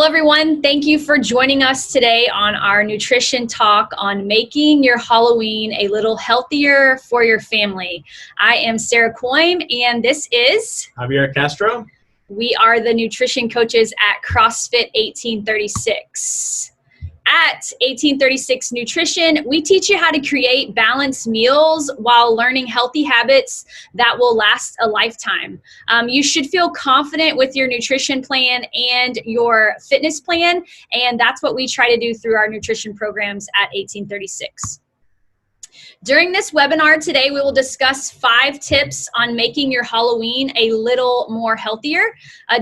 Hello, everyone. Thank you for joining us today on our nutrition talk on making your Halloween a little healthier for your family. I am Sarah Coyne, and this is Javier Castro. We are the nutrition coaches at CrossFit 1836. At 1836 Nutrition, we teach you how to create balanced meals while learning healthy habits that will last a lifetime. You should feel confident with your nutrition plan and your fitness plan, and that's what we try to do through our nutrition programs at 1836. During this webinar today, we will discuss 5 tips on making your Halloween a little more healthier.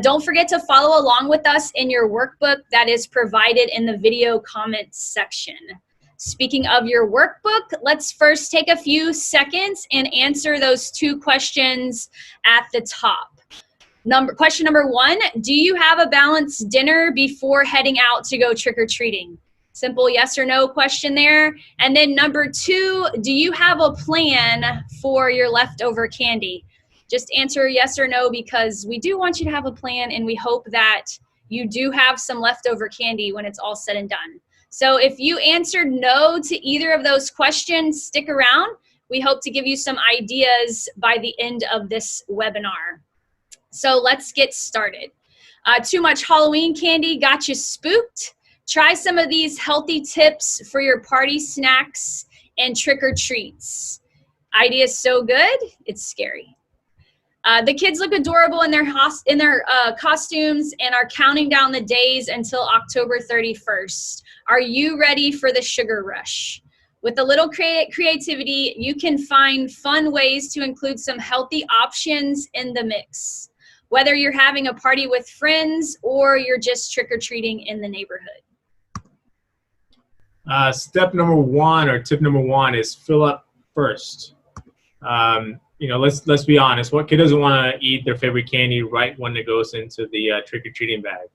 Don't forget to follow along with us in your workbook that is provided in the video comments section. Speaking of your workbook, let's first take a few seconds and answer those 2 questions at the top. Question number 1, do you have a balanced dinner before heading out to go trick-or-treating? Simple yes or no question there. And then number 2, do you have a plan for your leftover candy? Just answer yes or no, because we do want you to have a plan, and we hope that you do have some leftover candy when it's all said and done. So if you answered no to either of those questions, stick around. We hope to give you some ideas by the end of this webinar. So let's get started. Too much Halloween candy got you spooked? Try some of these healthy tips for your party snacks and trick-or-treats. Idea is so good, it's scary. The kids look adorable in their costumes and are counting down the days until October 31st. Are you ready for the sugar rush? With a little creativity, you can find fun ways to include some healthy options in the mix, whether you're having a party with friends or you're just trick-or-treating in the neighborhood. Step number 1 or tip number 1 is fill up first. Let's be honest. What kid doesn't want to eat their favorite candy right when it goes into the trick-or-treating bag?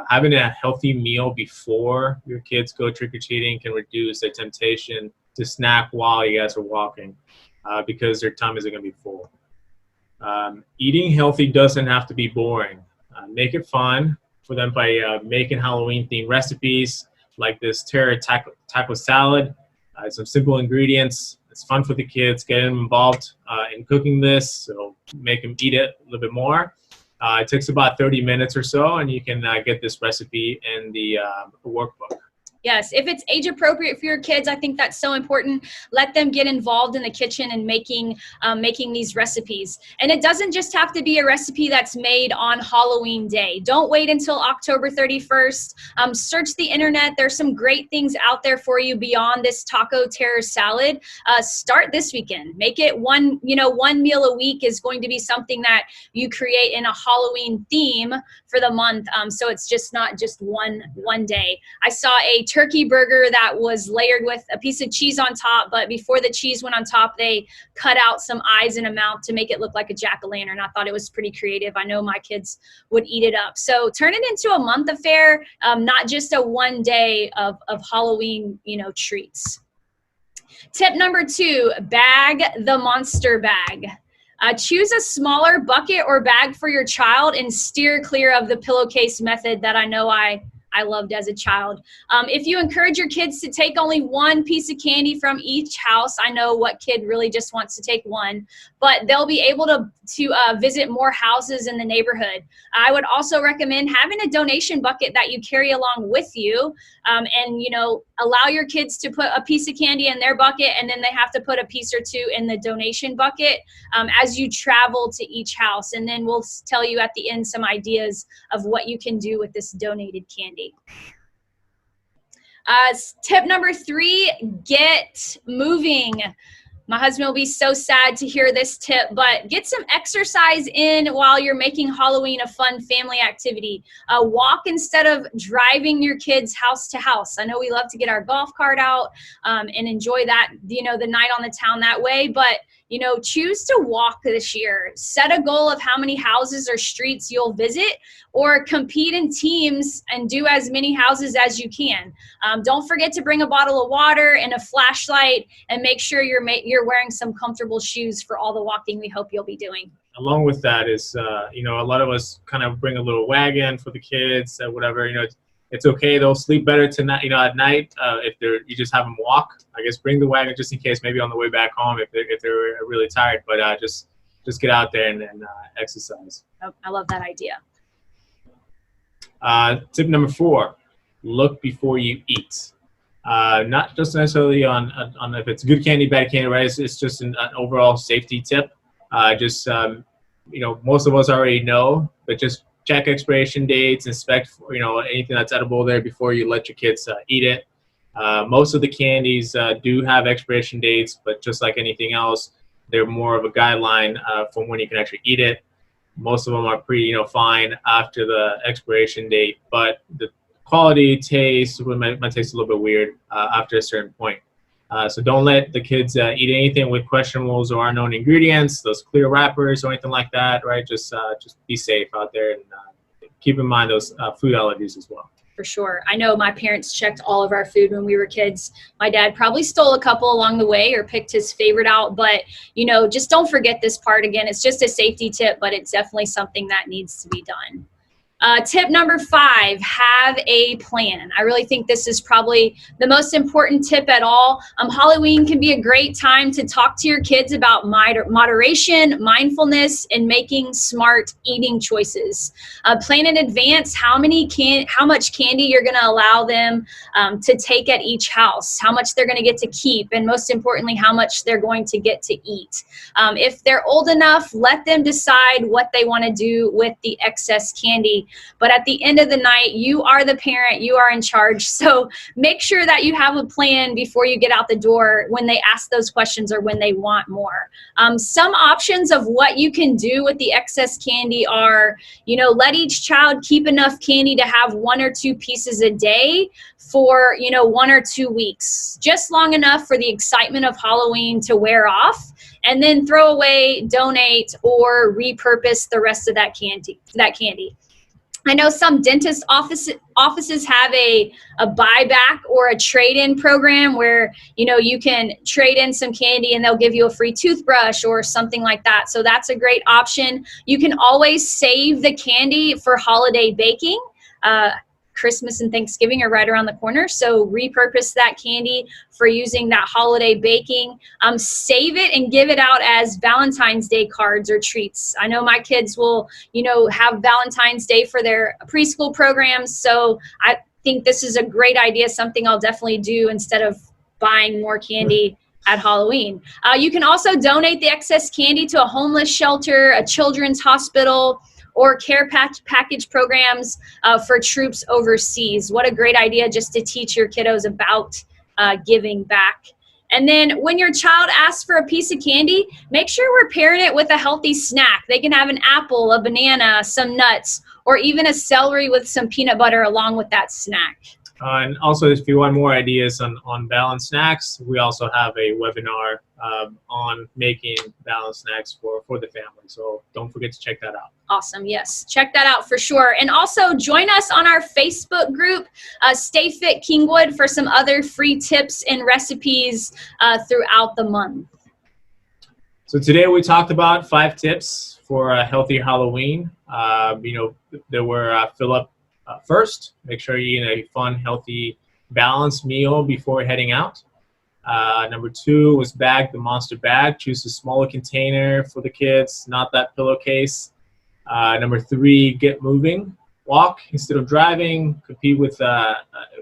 Having a healthy meal before your kids go trick-or-treating can reduce the temptation to snack while you guys are walking because their tummies are going to be full. Eating healthy doesn't have to be boring. Make it fun for them by making Halloween-themed recipes like this terror taco salad. Some simple ingredients. It's fun for the kids. Get them involved in cooking this, so make them eat it a little bit more. It takes about 30 minutes or so, and you can get this recipe in the workbook. Yes, if it's age appropriate for your kids, I think that's so important. Let them get involved in the kitchen and making these recipes. And it doesn't just have to be a recipe that's made on Halloween day. Don't wait until October 31st. Search the internet. There's some great things out there for you beyond this taco terror salad. Start this weekend. Make it one meal a week is going to be something that you create in a Halloween theme for the month. So it's just not just one day. I saw a turkey burger that was layered with a piece of cheese on top, but before the cheese went on top, they cut out some eyes and a mouth to make it look like a jack-o'-lantern. I thought it was pretty creative. I know my kids would eat it up. So turn it into a month affair, not just a one day of Halloween, treats. Tip number 2, bag the monster bag. Choose a smaller bucket or bag for your child and steer clear of the pillowcase method that I know I loved as a child. If you encourage your kids to take only one piece of candy from each house, I know what kid really just wants to take one, but they'll be able to visit more houses in the neighborhood. I would also recommend having a donation bucket that you carry along with you, and allow your kids to put a piece of candy in their bucket, and then they have to put a piece or 2 in the donation bucket as you travel to each house. And then we'll tell you at the end some ideas of what you can do with this donated candy. Tip number 3, get moving. My husband will be so sad to hear this tip, but get some exercise in while you're making Halloween a fun family activity. Walk instead of driving your kids house to house. I know we love to get our golf cart out and enjoy that, the night on the town that way, but choose to walk this year. Set a goal of how many houses or streets you'll visit, or compete in teams and do as many houses as you can. Don't forget to bring a bottle of water and a flashlight, and make sure you're wearing some comfortable shoes for all the walking we hope you'll be doing. along with that is, a lot of us kind of bring a little wagon for the kids, whatever. It's okay. They'll sleep better tonight, at night if you just have them walk. I guess bring the wagon just in case, maybe on the way back home if they're really tired. But just get out there and exercise. Oh, I love that idea. Tip number 4: look before you eat. Not just necessarily on if it's good candy, bad candy, right? It's just an overall safety tip. Most of us already know, but just check expiration dates, inspect for, anything that's edible there before you let your kids eat it. Most of the candies do have expiration dates, but just like anything else, they're more of a guideline from when you can actually eat it. Most of them are pretty, fine after the expiration date, but the quality, taste, might taste a little bit weird after a certain point. So don't let the kids eat anything with questionables or unknown ingredients, those clear wrappers or anything like that, right? Just be safe out there and keep in mind those food allergies as well. For sure. I know my parents checked all of our food when we were kids. My dad probably stole a couple along the way or picked his favorite out, but just don't forget this part. Again, it's just a safety tip, but it's definitely something that needs to be done. Tip number 5, have a plan. I really think this is probably the most important tip at all. Halloween can be a great time to talk to your kids about moderation, mindfulness, and making smart eating choices. Plan in advance how much candy you're going to allow them to take at each house, how much they're going to get to keep, and most importantly, how much they're going to get to eat. If they're old enough, let them decide what they want to do with the excess candy. But at the end of the night, you are the parent, you are in charge. So make sure that you have a plan before you get out the door when they ask those questions or when they want more. Some options of what you can do with the excess candy are, let each child keep enough candy to have 1 or 2 pieces a day for, 1 or 2 weeks, just long enough for the excitement of Halloween to wear off, and then throw away, donate, or repurpose the rest of that candy. I know some dentist offices have a buyback or a trade-in program where, you can trade in some candy and they'll give you a free toothbrush or something like that. So that's a great option. You can always save the candy for holiday baking. Christmas and Thanksgiving are right around the corner, so repurpose that candy for using that holiday baking. Save it and give it out as Valentine's Day cards or treats. I know my kids will, have Valentine's Day for their preschool programs, so I think this is a great idea, something I'll definitely do instead of buying more candy at Halloween. You can also donate the excess candy to a homeless shelter, a children's hospital, or care package programs for troops overseas. What a great idea just to teach your kiddos about giving back. And then when your child asks for a piece of candy, make sure we're pairing it with a healthy snack. They can have an apple, a banana, some nuts, or even a celery with some peanut butter along with that snack. And also, if you want more ideas on balanced snacks, we also have a webinar on making balanced snacks for the family. So don't forget to check that out. Awesome. Yes. Check that out for sure. And also join us on our Facebook group, Stay Fit Kingwood, for some other free tips and recipes throughout the month. So today we talked about 5 tips for a healthy Halloween. There were Philip. First, make sure you eat a fun, healthy, balanced meal before heading out. Number 2 was bag the monster bag. Choose a smaller container for the kids, not that pillowcase. Number 3, get moving. Walk instead of driving. Compete with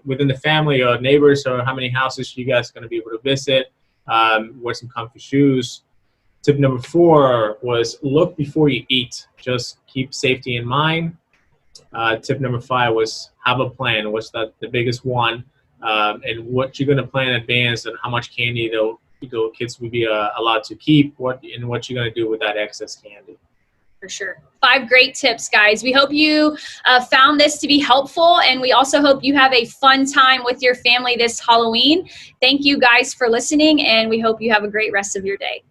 within the family or neighbors, or how many houses you guys are going to be able to visit. Wear some comfy shoes. Tip number 4 was look before you eat. Just keep safety in mind. Tip number 5 was have a plan. What's the biggest one, and what you're going to plan in advance, and how much candy the kids will be allowed to keep, what you're going to do with that excess candy. For sure. 5 great tips, guys. We hope you found this to be helpful, and we also hope you have a fun time with your family this Halloween. Thank you guys for listening, and we hope you have a great rest of your day.